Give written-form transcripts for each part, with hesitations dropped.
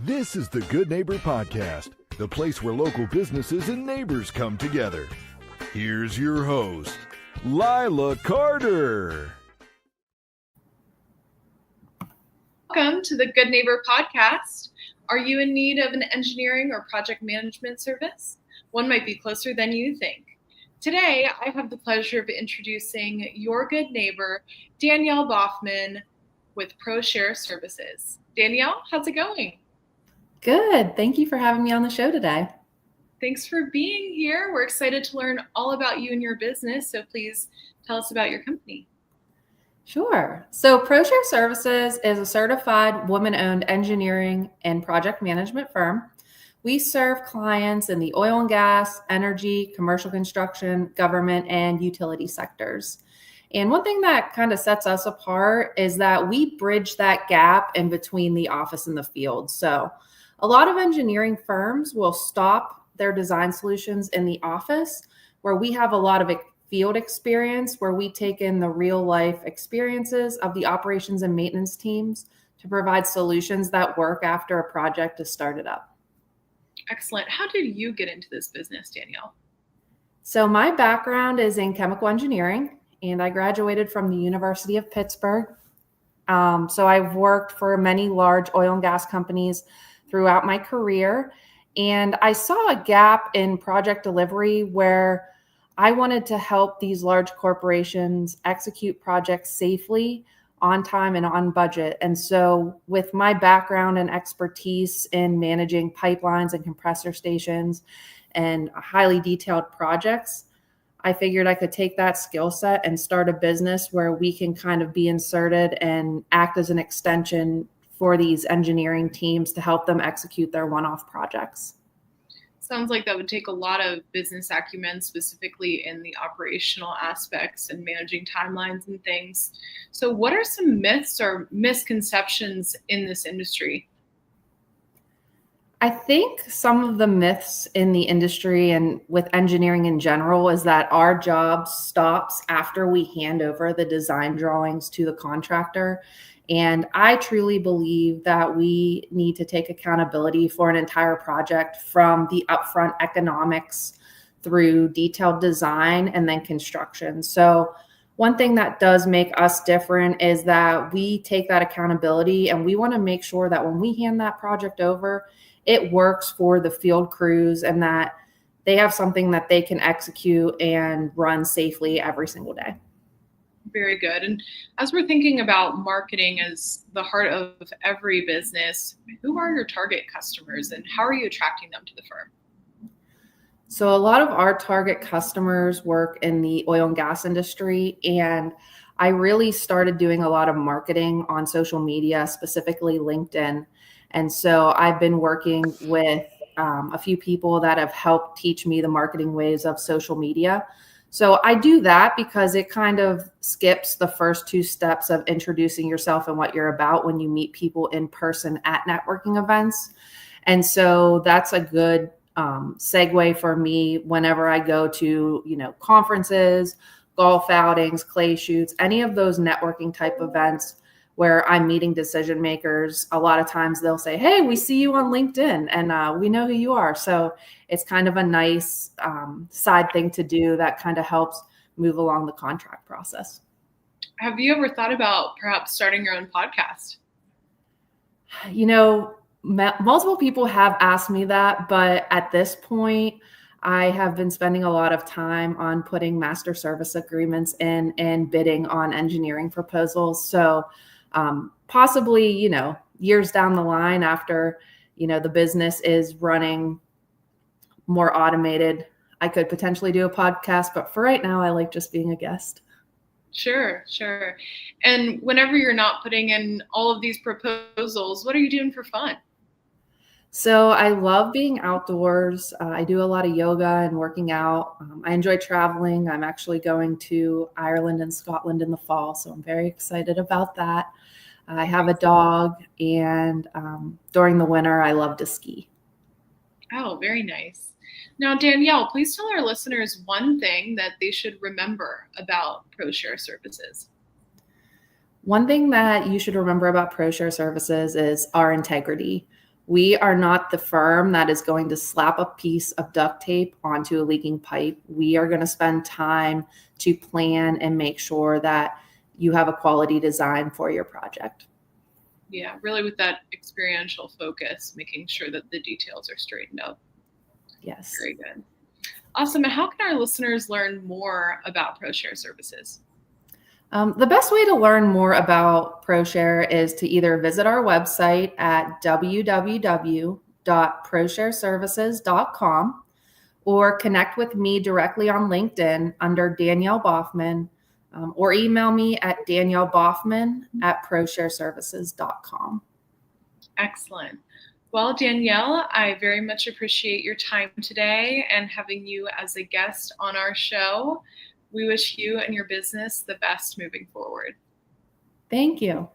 This is the Good Neighbor Podcast, the place where local businesses and neighbors come together. Here's your host, Lila Carter. Welcome to the Good Neighbor Podcast. Are you in need of an engineering or project management service? One might be closer than you think. Today, I have the pleasure of introducing your good neighbor, Danielle Baughman with ProShare Services. Danielle, how's it going? Good. Thank you for having me on the show today. Thanks for being here. We're excited to learn all about you and your business, so please tell us about your company. Sure. So ProShare Services is a certified woman-owned engineering and project management firm. We serve clients in the oil and gas, energy, commercial construction, government, and utility sectors. And one thing that kind of sets us apart is that we bridge that gap in between the office and the field. So a lot of engineering firms will stop their design solutions in the office, where we have a lot of field experience, where we take in the real life experiences of the operations and maintenance teams to provide solutions that work after a project is started up. Excellent. How did you get into this business, Danielle? So my background is in chemical engineering, and I graduated from the University of Pittsburgh. So I've worked for many large oil and gas companies throughout my career. And I saw a gap in project delivery where I wanted to help these large corporations execute projects safely, on time, and on budget. And so with my background and expertise in managing pipelines and compressor stations and highly detailed projects, I figured I could take that skill set and start a business where we can kind of be inserted and act as an extension for these engineering teams to help them execute their one-off projects. Sounds like that would take a lot of business acumen, specifically in the operational aspects and managing timelines and things. So what are some myths or misconceptions in this industry? I think some of the myths in the industry and with engineering in general is that our job stops after we hand over the design drawings to the contractor. And I truly believe that we need to take accountability for an entire project, from the upfront economics through detailed design and then construction. So one thing that does make us different is that we take that accountability, and we want to make sure that when we hand that project over, it works for the field crews and that they have something that they can execute and run safely every single day. Very good. And as we're thinking about marketing as the heart of every business, who are your target customers and how are you attracting them to the firm? So a lot of our target customers work in the oil and gas industry, and I really started doing a lot of marketing on social media, specifically LinkedIn. And so I've been working with a few people that have helped teach me the marketing ways of social media. So I do that because it kind of skips the first two steps of introducing yourself and what you're about when you meet people in person at networking events. And so that's a good segue for me whenever I go to, conferences, golf outings, clay shoots, any of those networking type events where I'm meeting decision makers. A lot of times they'll say, "Hey, we see you on LinkedIn and we know who you are." So it's kind of a nice side thing to do that kind of helps move along the contract process. Have you ever thought about perhaps starting your own podcast? Multiple people have asked me that, but at this point, I have been spending a lot of time on putting master service agreements in and bidding on engineering proposals. So possibly, years down the line after, the business is running more automated, I could potentially do a podcast, but for right now, I like just being a guest. Sure. And whenever you're not putting in all of these proposals, what are you doing for fun? So I love being outdoors. I do a lot of yoga and working out. I enjoy traveling. I'm actually going to Ireland and Scotland in the fall, so I'm very excited about that. I have a dog, and during the winter, I love to ski. Oh, very nice. Now, Danielle, please tell our listeners one thing that they should remember about ProShare Services. One thing that you should remember about ProShare Services is our integrity. We are not the firm that is going to slap a piece of duct tape onto a leaking pipe. We are going to spend time to plan and make sure that you have a quality design for your project. Yeah, really with that experiential focus, making sure that the details are straightened out. Yes. Very good. Awesome. And how can our listeners learn more about ProShare services? The best way to learn more about ProShare is to either visit our website at www.proshareservices.com or connect with me directly on LinkedIn under Danielle Baughman, or email me at daniellebaughman@proshareservices.com. Excellent. Well, Danielle, I very much appreciate your time today and having you as a guest on our show. We wish you and your business the best moving forward. Thank you.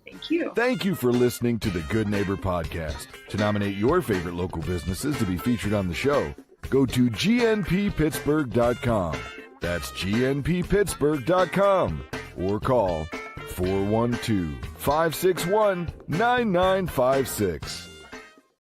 Thank you. Thank you for listening to the Good Neighbor Podcast. To nominate your favorite local businesses to be featured on the show, go to gnppittsburgh.com. That's gnppittsburgh.com or call 412-561-9956.